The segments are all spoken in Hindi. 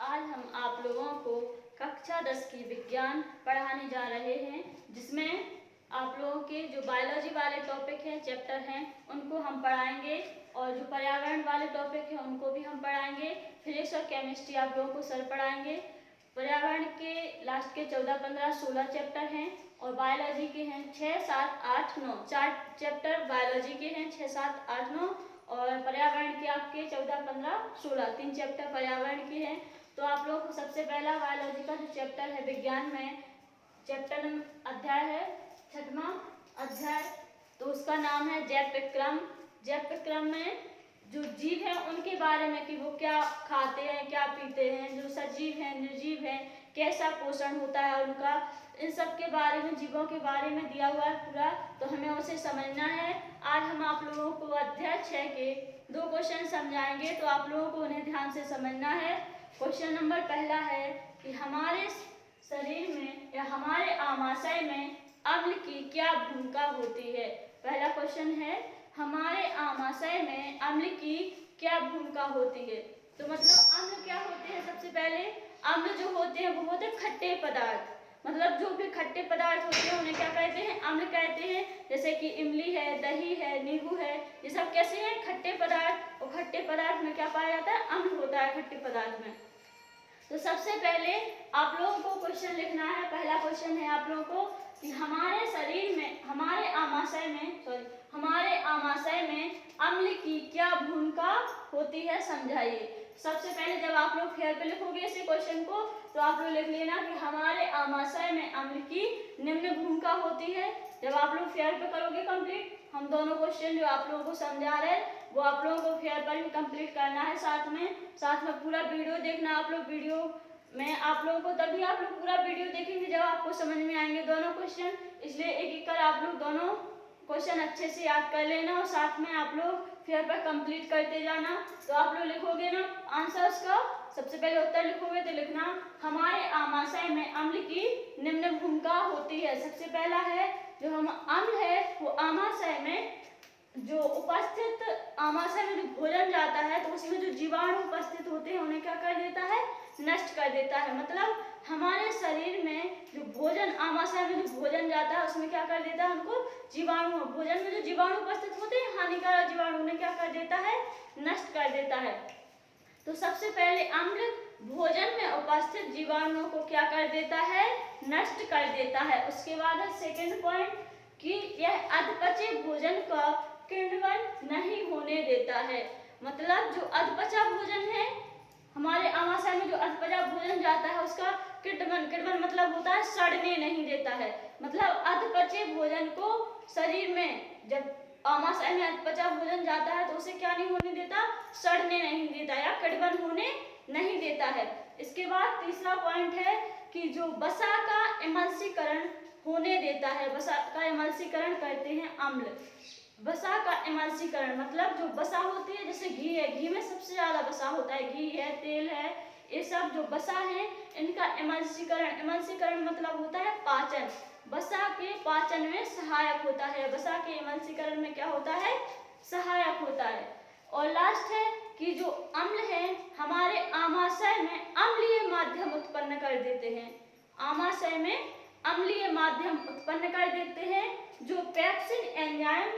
आज हम आप लोगों को कक्षा 10 की विज्ञान पढ़ाने जा रहे हैं, जिसमें आप लोगों के जो बायोलॉजी वाले टॉपिक हैं, चैप्टर हैं, उनको हम पढ़ाएंगे और जो पर्यावरण वाले टॉपिक हैं उनको भी हम पढ़ाएंगे। फिजिक्स और केमिस्ट्री आप लोगों को सर पढ़ाएंगे। पर्यावरण के लास्ट के 14, 15, 16 चैप्टर हैं और बायोलॉजी के हैं 6, 7, 8, 9। 4 चैप्टर बायोलॉजी के हैं, 6, 7, 8, 9 और पर्यावरण के आपके 14, 15, 16 3 चैप्टर पर्यावरण के हैं। तो आप लोग को सबसे पहला बायोलॉजी का जो चैप्टर है विज्ञान में चैप्टर अध्याय है 6वां अध्याय, तो उसका नाम है जैव विक्रम। जैव विक्रम में जो जीव हैं उनके बारे में कि वो क्या खाते हैं, क्या पीते हैं, जो सजीव हैं, निर्जीव हैं, कैसा पोषण होता है उनका, इन सब के बारे में, जीवों के बारे में दिया हुआ है पूरा, तो हमें उसे समझना है। आज हम आप लोगों को अध्याय 6 के 2 क्वेश्चन समझाएंगे, तो आप लोगों को उन्हें ध्यान से समझना है। क्वेश्चन नंबर पहला है कि हमारे शरीर में या हमारे आमाशय में अम्ल की क्या भूमिका होती है। पहला क्वेश्चन है हमारे आमाशय में अम्ल की क्या भूमिका होती है। तो मतलब अम्ल क्या होते हैं। सबसे पहले अम्ल जो होते हैं वो होते हैं खट्टे पदार्थ, मतलब जो भी खट्टे पदार्थ होते हैं उन्हें क्या कहते हैं, अम्ल कहते हैं। जैसे कि इमली है, दही है, नींबू है, ये सब कैसे हैं, खट्टे पदार्थ। और खट्टे पदार्थ में क्या पाया जाता है, अम्ल होता है खट्टे पदार्थ में। तो सबसे पहले आप लोगों को क्वेश्चन लिखना है। पहला क्वेश्चन है आप लोगों को कि हमारे शरीर में, हमारे आमाशय में अम्ल की क्या भूमिका होती है, समझाइए। सबसे पहले जब आप लोग फेयर पे लिखोगे इस क्वेश्चन को, तो आप लोग लिख लेना कि हमारे आमाशय में अम्ल की निम्न भूमिका होती है। जब आप लोग फेयर पे करोगे कंप्लीट, हम दोनों क्वेश्चन जो आप लोगों को समझा रहे हैं वो आप लोगों को फेयर पर भी कंप्लीट करना है। साथ में पूरा वीडियो देखना। आप लोग वीडियो में आप लोगों को तभी आप लोग पूरा वीडियो देखेंगे जब आपको समझ में आएंगे दोनों क्वेश्चन। इसलिए एक एक कर आप लोग दोनों क्वेश्चन अच्छे से याद कर लेना और साथ में आप लोग फेयर पर कंप्लीट करते जाना। तो आप लोग लिखोगे ना आंसर्स का, सबसे पहले उत्तर लिखोगे तो लिखना हमारे आमाशय में अम्ल की निम्न भूमिका होती है। सबसे पहला है जो हम अम्ल है वो आमाशय में जो उपस्थित, आमाशय में जो भोजन जाता है तो उसमें जो जीवाणु उपस्थित होते हैं उन्हें क्या कर देता है, नष्ट कर देता है। मतलब हमारे शरीर में जो भोजन, आमाशय में जो भोजन जाता है उसमें क्या कर देता है, उनको जीवाणु, भोजन में जो जीवाणु उपस्थित होते हैं हानिकारक जीवाणु, उन्हें क्या कर देता है, नष्ट कर देता है। तो सबसे पहले अम्ल भोजन में उपस्थित जीवाणुओं को क्या कर देता है, नष्ट कर देता है। उसके बाद है सेकेंड पॉइंट कि यह अधपचे भोजन का किण्वन नहीं होने देता है। मतलब जो अधपचा भोजन है, हमारे आमाशय में जो अधपचा भोजन जाता है उसका किण्वन मतलब होता है सड़ने नहीं देता है। मतलब अधपचे भोजन को शरीर में, जब आमाशय में अधपचा भोजन जाता है तो उसे क्या नहीं होने देता, सड़ने नहीं देता या किण्वन होने नहीं देता है। इसके बाद तीसरा पॉइंट है कि जो वसा का एमल्सीकरण होने देता है। वसा का एमल्सीकरण करते हैं अम्ल। वसा का एमल्सीकरण मतलब जो वसा होती है, जैसे घी है, घी में सबसे ज्यादा वसा होता है, घी है, तेल है, ये सब जो वसा है इनका एमल्सीकरण मतलब होता है पाचन। वसा के पाचन में सहायक होता है। वसा के एमल्सीकरण में क्या होता है, सहायक होता है। और लास्ट है कि जो अम्ल है हमारे आमाशय में अम्लीय माध्यम उत्पन्न कर देते हैं। आमाशय में अम्लीय माध्यम उत्पन्न कर देते हैं जो पेप्सिन एंजाइम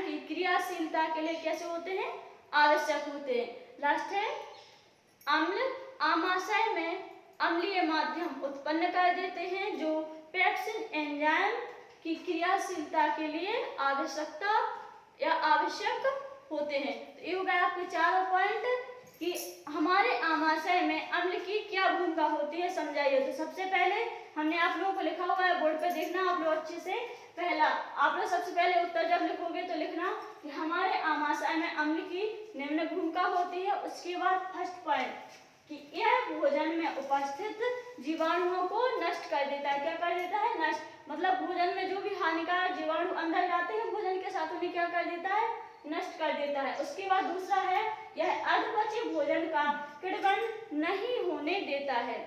की क्रियाशीलता के लिए कैसे होते हैं, आवश्यक होते हैं। लास्ट है अम्ल आमाशय में अम्लीय माध्यम उत्पन्न कर देते हैं जो पेप्सिन एंजाइम की क्रियाशीलता के लिए आवश्यक होते हैं। तो ये हो गया आपके चारों पॉइंट कि हमारे आमाशय में अम्ल की क्या भूमिका होती है, समझाइए। तो सबसे पहले हमने आप लोगों को लिखा हुआ है, बोर्ड पे देखना आप लोग अच्छे से। पहला आप लोग सबसे पहले उत्तर जब लिखोगे तो लिखना कि हमारे आमाशय में अम्ल की निम्न भूमिका होती है। उसके बाद फर्स्ट पॉइंट कि यह भोजन में उपस्थित जीवाणुओं को नष्ट कर देता है। क्या कर देता है, नष्ट। मतलब भोजन में जो भी हानिकारक जीवाणु अंदर जाते हैं भोजन के साथ, उन्हें क्या कर देता है, नष्ट कर देता है। उसके बाद दूसरा है यह अधपचे भोजन का किण्वन नहीं होने देता है।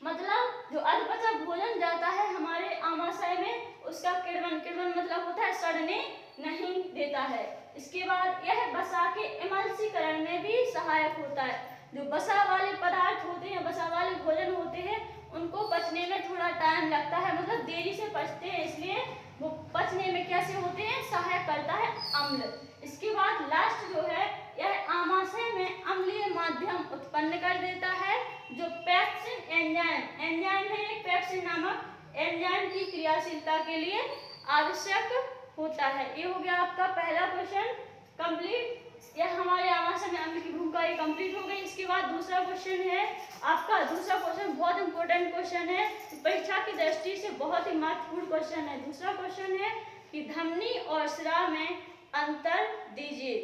मतलब जो अधपचा भोजन जाता है हमारे आमाशय में उसका किण्वन मतलब होता है सड़ने नहीं देता है। इसके बाद यह वसा के एमल्सीकरण में भी सहायक होता है। जो वसा वाले पदार्थ होते हैं, वसा वाले भोजन होते हैं, उनको पचने में थोड़ा टाइम लगता है, मतलब देरी से पचते हैं, इसलिए वो पचने में कैसे होते हैं, सहायक करता है अम्ल। इसके बाद लास्ट जो है, यह आमाशय में अम्लीय माध्यम उत्पन्न कर देता है, जो पेप्सिन एंजाइम है, एक पेप्सिन नामक एंजाइम की क्रियाशीलता के लिए आवश्यक होता है। ये हो गया आपका पहला क्वेश्चन कंप्लीट। यह हमारे आमाशय में अम्ल की भूमिका ये कंप्लीट हो गई। इसके बाद दूसरा क्वेश्चन है आपका, दूसरा क्वेश्चन बहुत इंपॉर्टेंट क्वेश्चन है, परीक्षा की दृष्टि से बहुत ही महत्वपूर्ण क्वेश्चन है। दूसरा क्वेश्चन है कि धमनी और स्राव में अंतर दीजिए,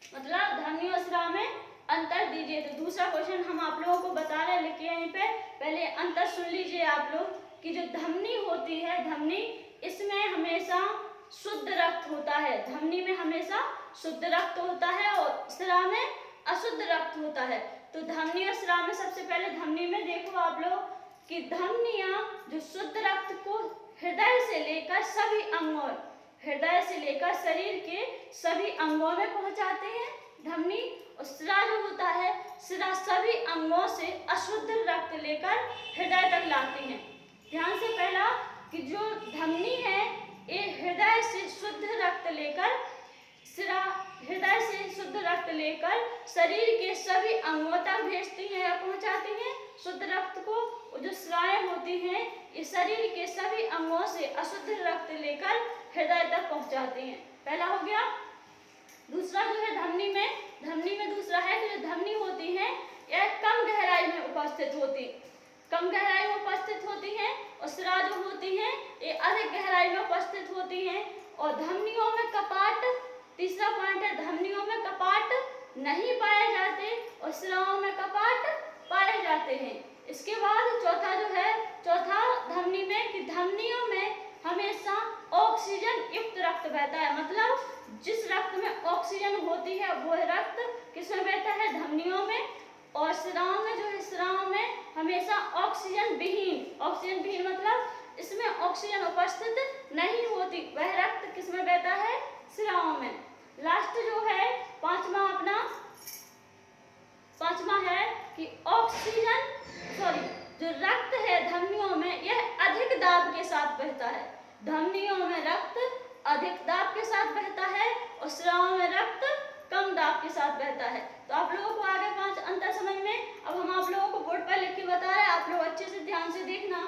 मतलब धमनी और स्राव में अंतर दीजिए। तो दूसरा क्वेश्चन हम आप लोगों को बता रहे हैं, लिखिए यहीं पे, पहले अंतर सुन लीजिए आप लोग कि जो धमनी होती है, धमनी इसमें हमेशा शुद्ध रक्त होता है, धमनी में हमेशा शुद्ध रक्त होता है और स्राव में अशुद्ध रक्त होता है। तो धमनी और स्राव में सबसे पहले धमनी में देखो आप लोग कि धमनियां जो शुद्ध रक्त को हृदय से लेकर सभी अंगों, हृदय से लेकर शरीर के सभी अंगों में पहुंचाते हैं धमनी, और सिरा जो होता है, सिरा सभी अंगों से अशुद्ध रक्त लेकर हृदय तक लाते हैं। ध्यान से पहला कि जो धमनी है ये हृदय से शुद्ध रक्त लेकर, सिरा हृदय से शुद्ध रक्त लेकर शरीर के सभी अंगों तक भेजती हैं या पहुंचाती हैं शुद्ध रक्त को। और जो सिराएं होती हैं ये शरीर के सभी अंगों से अशुद्ध रक्त लेकर हृदय तक पहुंचाती हैं। पहला हो गया। दूसरा जो है धमनी में दूसरा है कि जो धमनी होती है यह कम गहराई में उपस्थित होती, कम गहराई में उपस्थित होती हैं, और सिरा जो होती हैं ये अधिक गहराई में उपस्थित होती हैं। और धमनियों में कपाट, तीसरा पॉइंट है धमनियों में कपाट नहीं पाए जाते और सिराओं में कपाट पाए जाते हैं। इसके बाद चौथा जो है, चौथा धमनी में कि धमनियों में हमेशा ऑक्सीजन युक्त रक्त बहता है, मतलब जिस रक्त में ऑक्सीजन होती है वो रक्त किसमें बहता है, धमनियों में। और सिराओं में जो है, सिराओं में हमेशा ऑक्सीजन विहीन मतलब इसमें ऑक्सीजन उपस्थित नहीं होती, वह रक्त किसमें बहता है, सिराओं में। लास्ट जो है पांचवा है कि जो रक्त है धमनियों में यह अधिक दाब के साथ बहता है, धमनियों में रक्त अधिक दाब के साथ बहता है और सिराओं में रक्त कम दाब के साथ बहता है। तो आप लोगों को आगे 5 अंतर समझ में। अब हम आप लोगों को बोर्ड पर लिख के बता रहे हैं, आप लोग अच्छे से ध्यान से देखना।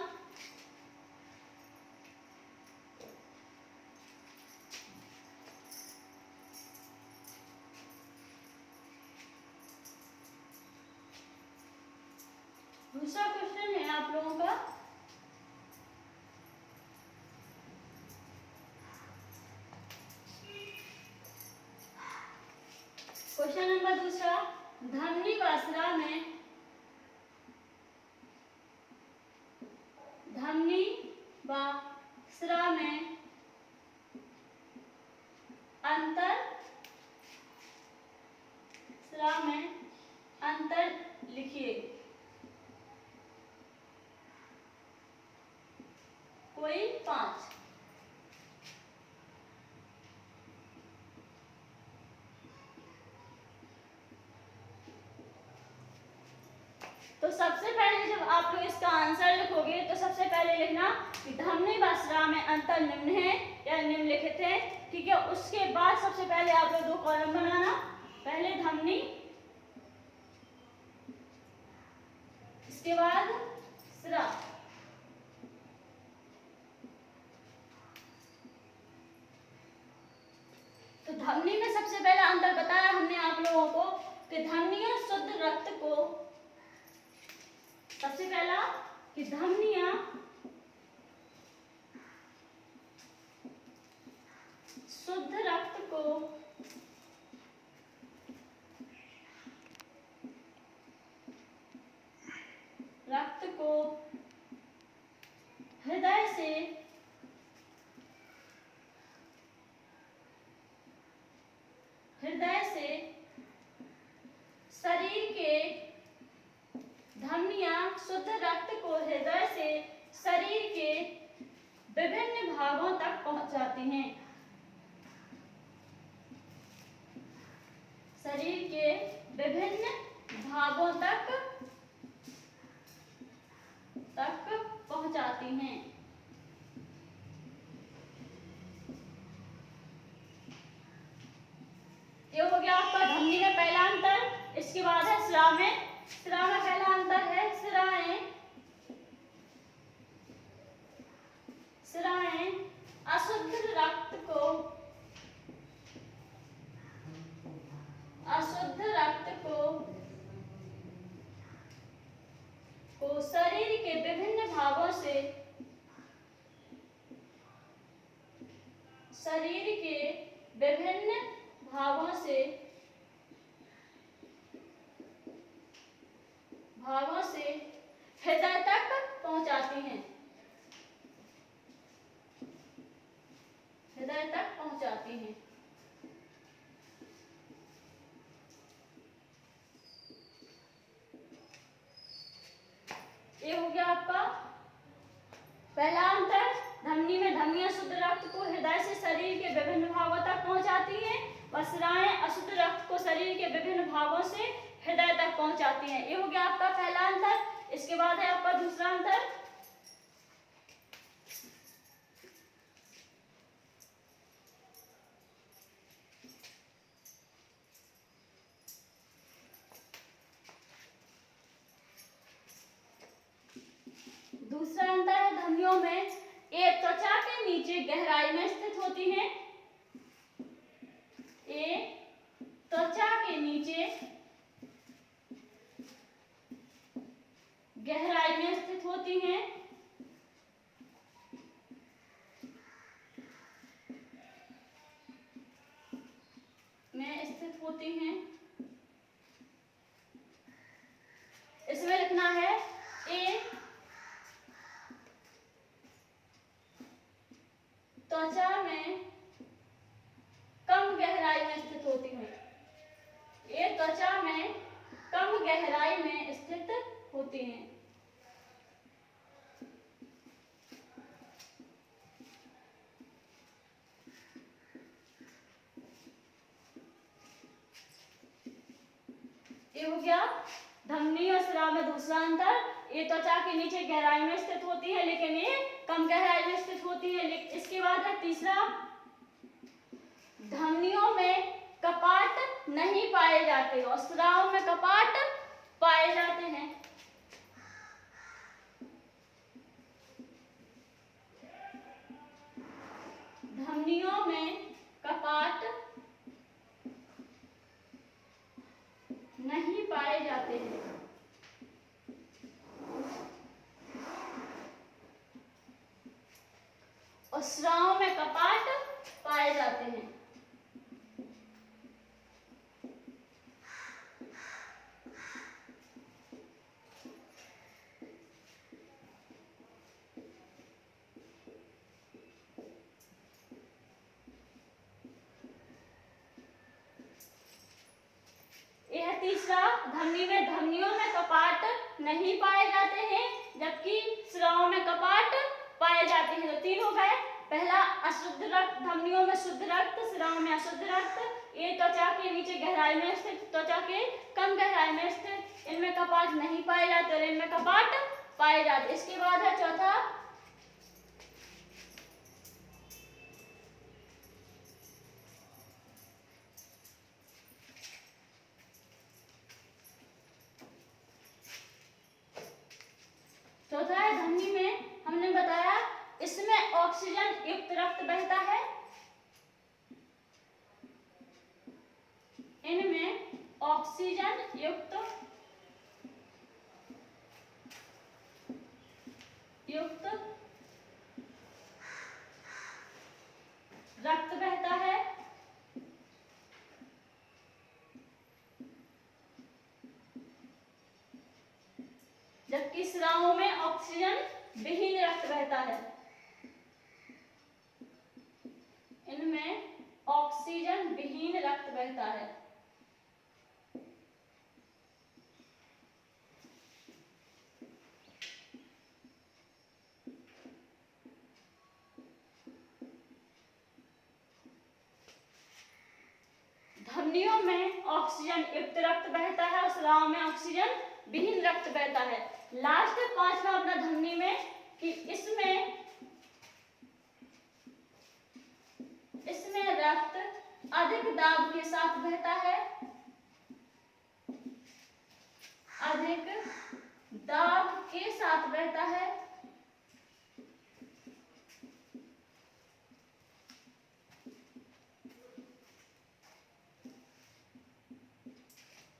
दूसरा क्वेश्चन है आप लोगों का, क्वेश्चन नंबर दूसरा, धमनी व सिरा में, धमनी व सिरा में अंतर, सिरा में अंतर लिखिए। कोई 5। तो सबसे पहले जब आप लोग इसका आंसर लिखोगे तो सबसे पहले लिखना कि धमनी व सिरा में अंतर निम्न है या निम्नलिखित है, ठीक है। उसके बाद सबसे पहले आप लोग 2 कॉलम बनाना, पहले धमनी, इसके बाद सिरा। तो धमनी में सबसे पहला अंतर बताया हमने आप लोगों को कि धमनियां शुद्ध रक्त को, सबसे पहला कि धमनियां शुद्ध रक्त को हृदय से शरीर के, धमनियां शुद्ध रक्त को हृदय से शरीर के विभिन्न भागों तक पहुंचाती हैं, शरीर के विभिन्न भागों तक पहुंचाती हैं। ये हो गया आपका ध्वनि में पहला अंतर। इसके बाद है स्राव में। स्राव में पहला अंतर है सिराएं अशुद्ध रक्त को शरीर के विभिन्न भागों से हृदय तक पहुंचाती हैं। ये हो गया आपका पहला अंतर। धमनी में धमनियां शुद्ध रक्त को हृदय से शरीर के विभिन्न भागों तक पहुंचाती हैं और सिराएं अशुद्ध रक्त को शरीर के विभिन्न भागों से हृदय तक पहुंचाती हैं। ये हो गया आपका पहला अंतर। इसके बाद है आपका दूसरा अंतर। दूसरा अंतर है धमनियों में ये त्वचा के नीचे गहराई में स्थित होती हैं। ये त्वचा के नीचे गहराई में स्थित होती हैं। इसमें लिखना है ए त्वचा में कम गहराई में स्थित होती है। ये त्वचा में कम गहराई में स्थित होती हैं। ये हो गया धमनी और स्राव में दूसरा अंतर। ये त्वचा के नीचे गहराई में स्थित होती है लेकिन ये कम गहराई में स्थित होती है। इसके बाद है तीसरा, धमनियों में कपाट नहीं पाए जाते और स्राव में कपाट पाए जाते हैं। धमनियों में कपाट नहीं पाए जाते हैं और स्राव में कपाट पाए जाते हैं। यह तीसरा, धमनियों में कपाट नहीं पाए जाते हैं जबकि स्राव में कपाट पाए जाते हैं। तो तीन हो गए। पहला अशुद्ध रक्त, धमनियों में शुद्ध रक्त, स्राव में अशुद्ध रक्त। ये त्वचा के नीचे गहराई में स्थित, त्वचा के कम गहराई में स्थित, इनमें कपाट नहीं पाए जाते और इनमें कपाट पाए जाते। इसके बाद है चौथा, है धमनी में हमने बताया इसमें ऑक्सीजन युक्त रक्त बहता है। इनमें ऑक्सीजन युक्त रक्त बहता है। जबकि स्राव में ऑक्सीजन विहीन रक्त बहता है। इनमें ऑक्सीजन विहीन रक्त बहता है। धमनियों में ऑक्सीजन युक्त रक्त बहता है और स्राव में ऑक्सीजन विहीन रक्त बहता है। लास्ट 5वां अपना धमनी में कि इसमें रक्त अधिक दाब के साथ बहता है, अधिक दाब के साथ बहता है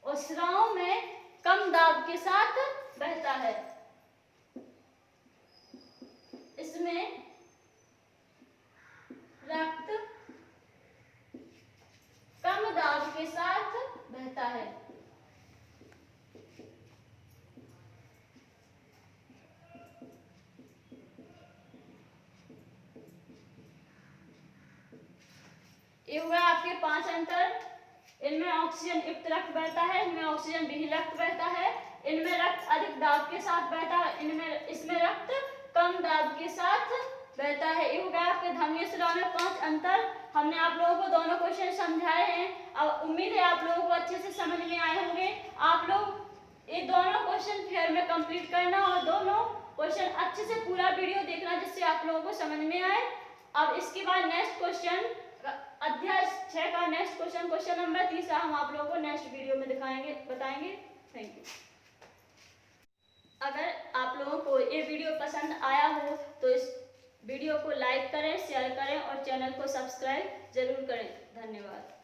और स्राव में कम दाब के साथ बहता है। इसमें रक्त कम दाब के साथ बहता है। ये हुआ आपके 5 अंतर। इनमें ऑक्सीजन युक्त रक्त बहता है, इनमें ऑक्सीजन विहीन रक्त बहता है, इनमें रक्त अधिक दाब के साथ बहता है, इसमें रक्त कम दाब के साथ बहता है। ये हो गया आपके धमनी स्राव में 5 अंतर। हमने आप लोगों को दोनों क्वेश्चन समझाए हैं। अब उम्मीद है आप लोगों को अच्छे से समझ में आए होंगे। आप लोग ये दोनों क्वेश्चन फेयर में कंप्लीट करना और दोनों क्वेश्चन अच्छे से पूरा वीडियो देखना जिससे आप लोगों को समझ में आए। अब इसके बाद नेक्स्ट क्वेश्चन अध्याय 6 का नेक्स्ट क्वेश्चन नंबर 3 हम आप लोगों को नेक्स्ट वीडियो में बताएंगे। Thank you. अगर आप लोगों को ये वीडियो पसंद आया हो तो इस वीडियो को लाइक करें, शेयर करें और चैनल को सब्सक्राइब जरूर करें। धन्यवाद।